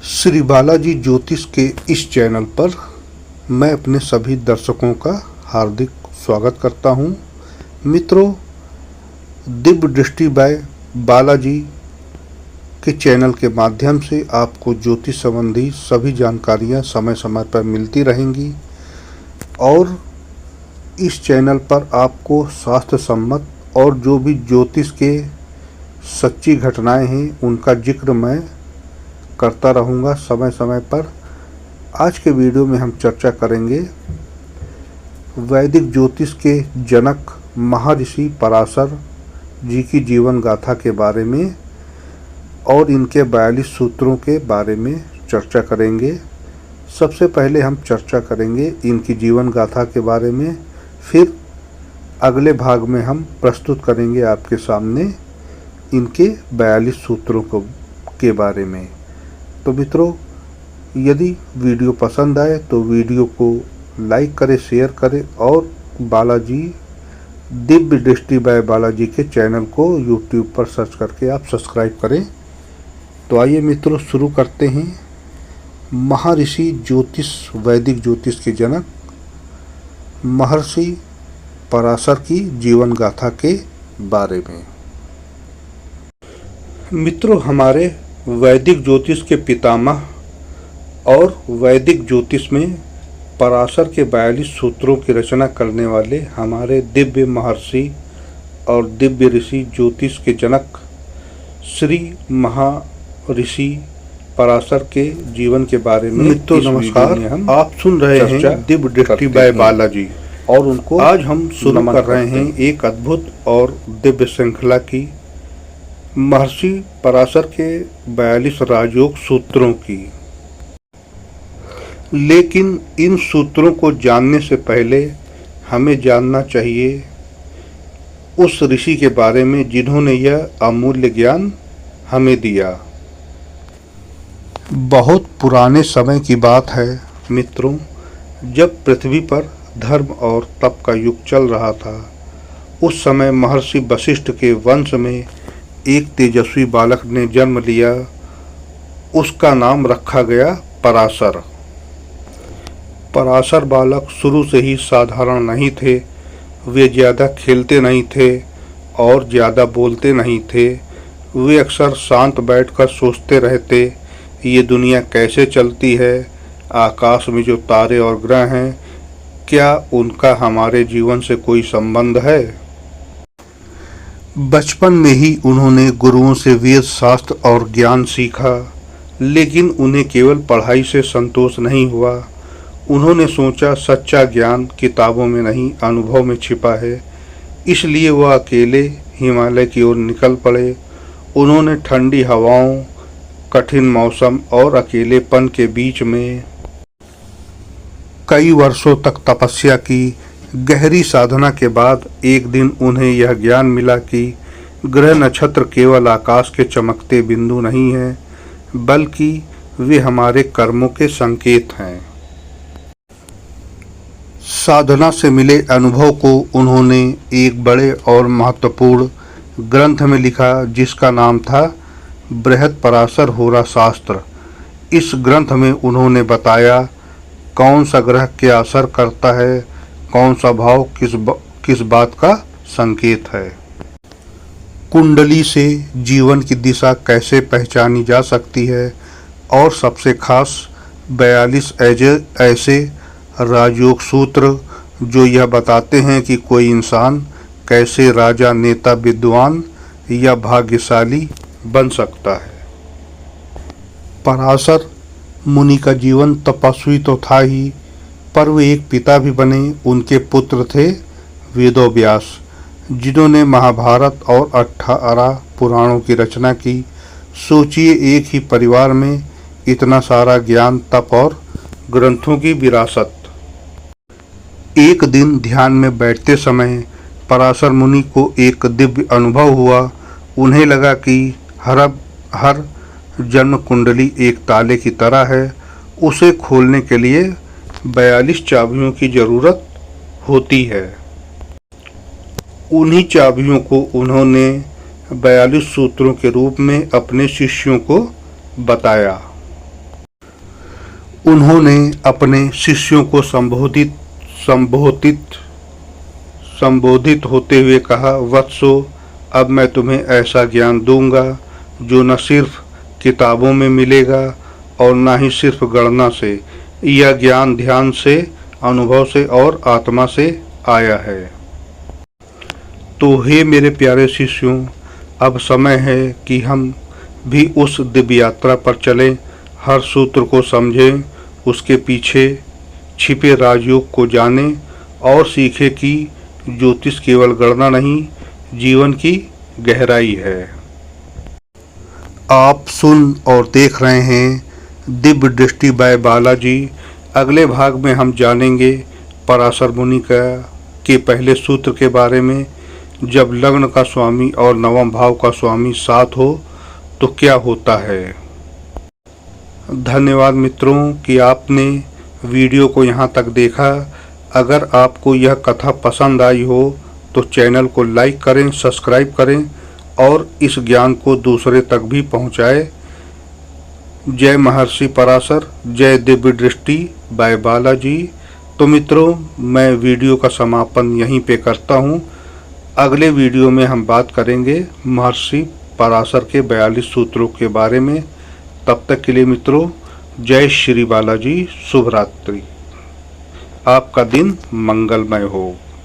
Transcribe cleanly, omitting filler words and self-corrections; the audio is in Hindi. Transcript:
श्री बालाजी ज्योतिष के इस चैनल पर मैं अपने सभी दर्शकों का हार्दिक स्वागत करता हूं। मित्रों, दिव्य दृष्टि बाय बालाजी के चैनल के माध्यम से आपको ज्योतिष संबंधी सभी जानकारियां समय समय पर मिलती रहेंगी और इस चैनल पर आपको शास्त्र सम्मत और जो भी ज्योतिष के सच्ची घटनाएं हैं उनका जिक्र मैं करता रहूँगा समय समय पर। आज के वीडियो में हम चर्चा करेंगे वैदिक ज्योतिष के जनक महर्षि पराशर जी की जीवन गाथा के बारे में और इनके 42 सूत्रों के बारे में चर्चा करेंगे। सबसे पहले हम चर्चा करेंगे इनकी जीवन गाथा के बारे में, फिर अगले भाग में हम प्रस्तुत करेंगे आपके सामने इनके 42 सूत्रों के बारे में। तो मित्रों, यदि वीडियो पसंद आए तो वीडियो को लाइक करें, शेयर करें और बालाजी दिव्य दृष्टि बाय बालाजी के चैनल को यूट्यूब पर सर्च करके आप सब्सक्राइब करें। तो आइए मित्रों, शुरू करते हैं महर्षि ज्योतिष, वैदिक ज्योतिष के जनक महर्षि पराशर की जीवन गाथा के बारे में। मित्रों, हमारे वैदिक ज्योतिष के पितामह और वैदिक ज्योतिष में पराशर के 42 सूत्रों की रचना करने वाले हमारे दिव्य महर्षि और दिव्य ऋषि ज्योतिष के जनक श्री महर्षि पराशर के जीवन के बारे में मित्रों नमस्कार। आप सुन रहे हैं दिव्य दृष्टि बाय बालाजी और उनको आज हम शुरू कर रहे हैं एक अद्भुत और दिव्य श्रृंखला की महर्षि पराशर के 42 राजयोग सूत्रों की। लेकिन इन सूत्रों को जानने से पहले हमें जानना चाहिए उस ऋषि के बारे में जिन्होंने यह अमूल्य ज्ञान हमें दिया। बहुत पुराने समय की बात है मित्रों, जब पृथ्वी पर धर्म और तप का युग चल रहा था। उस समय महर्षि वशिष्ठ के वंश में एक तेजस्वी बालक ने जन्म लिया। उसका नाम रखा गया पराशर। पराशर बालक शुरू से ही साधारण नहीं थे। वे ज़्यादा खेलते नहीं थे और ज़्यादा बोलते नहीं थे। वे अक्सर शांत बैठकर सोचते रहते, ये दुनिया कैसे चलती है, आकाश में जो तारे और ग्रह हैं, क्या उनका हमारे जीवन से कोई संबंध है। बचपन में ही उन्होंने गुरुओं से वेद शास्त्र और ज्ञान सीखा, लेकिन उन्हें केवल पढ़ाई से संतोष नहीं हुआ। उन्होंने सोचा सच्चा ज्ञान किताबों में नहीं, अनुभव में छिपा है। इसलिए वह अकेले हिमालय की ओर निकल पड़े। उन्होंने ठंडी हवाओं, कठिन मौसम और अकेलेपन के बीच में कई वर्षों तक तपस्या की। गहरी साधना के बाद एक दिन उन्हें यह ज्ञान मिला कि ग्रह नक्षत्र केवल आकाश के चमकते बिंदु नहीं हैं, बल्कि वे हमारे कर्मों के संकेत हैं। साधना से मिले अनुभव को उन्होंने एक बड़े और महत्वपूर्ण ग्रंथ में लिखा, जिसका नाम था बृहद पराशर होरा शास्त्र। इस ग्रंथ में उन्होंने बताया कौन सा ग्रह क्या असर करता है, कौन सा भाव किस बात का संकेत है। कुंडली से जीवन की दिशा कैसे पहचानी जा सकती है और सबसे खास 42 ऐसे राजयोग सूत्र जो यह बताते हैं कि कोई इंसान कैसे राजा, नेता, विद्वान या भाग्यशाली बन सकता है। पराशर मुनि का जीवन तपस्वी तो था ही, पर वे एक पिता भी बने। उनके पुत्र थे वेदव्यास, जिन्होंने महाभारत और 18 पुराणों की रचना की। सोचिए, एक ही परिवार में इतना सारा ज्ञान, तप और ग्रंथों की विरासत। एक दिन ध्यान में बैठते समय पराशर मुनि को एक दिव्य अनुभव हुआ। उन्हें लगा कि हर जन्म कुंडली एक ताले की तरह है। उसे खोलने के लिए 42 चाबियों की जरूरत होती है। उन्हीं चाबियों को उन्होंने 42 सूत्रों के रूप में अपने शिष्यों को बताया। उन्होंने अपने शिष्यों को संबोधित होते हुए कहा, वत्सो, अब मैं तुम्हें ऐसा ज्ञान दूंगा जो न सिर्फ किताबों में मिलेगा और न ही सिर्फ गणना से। यह ज्ञान ध्यान से, अनुभव से और आत्मा से आया है। तो हे मेरे प्यारे शिष्यों, अब समय है कि हम भी उस दिव्य यात्रा पर चलें, हर सूत्र को समझें, उसके पीछे छिपे राजयोग को जानें और सीखें कि ज्योतिष केवल गणना नहीं, जीवन की गहराई है। आप सुन और देख रहे हैं दिव्य दृष्टि बाय बालाजी। अगले भाग में हम जानेंगे पराशर मुनि के पहले सूत्र के बारे में। जब लग्न का स्वामी और नवम भाव का स्वामी साथ हो तो क्या होता है। धन्यवाद मित्रों कि आपने वीडियो को यहाँ तक देखा। अगर आपको यह कथा पसंद आई हो तो चैनल को लाइक करें, सब्सक्राइब करें और इस ज्ञान को दूसरे तक भी पहुँचाएं। जय महर्षि पराशर, जय दिव्य दृष्टि बाय बालाजी। तो मित्रों, मैं वीडियो का समापन यहीं पे करता हूँ। अगले वीडियो में हम बात करेंगे महर्षि पराशर के 42 सूत्रों के बारे में। तब तक के लिए मित्रों, जय श्री बालाजी, शुभ रात्रि। आपका दिन मंगलमय हो।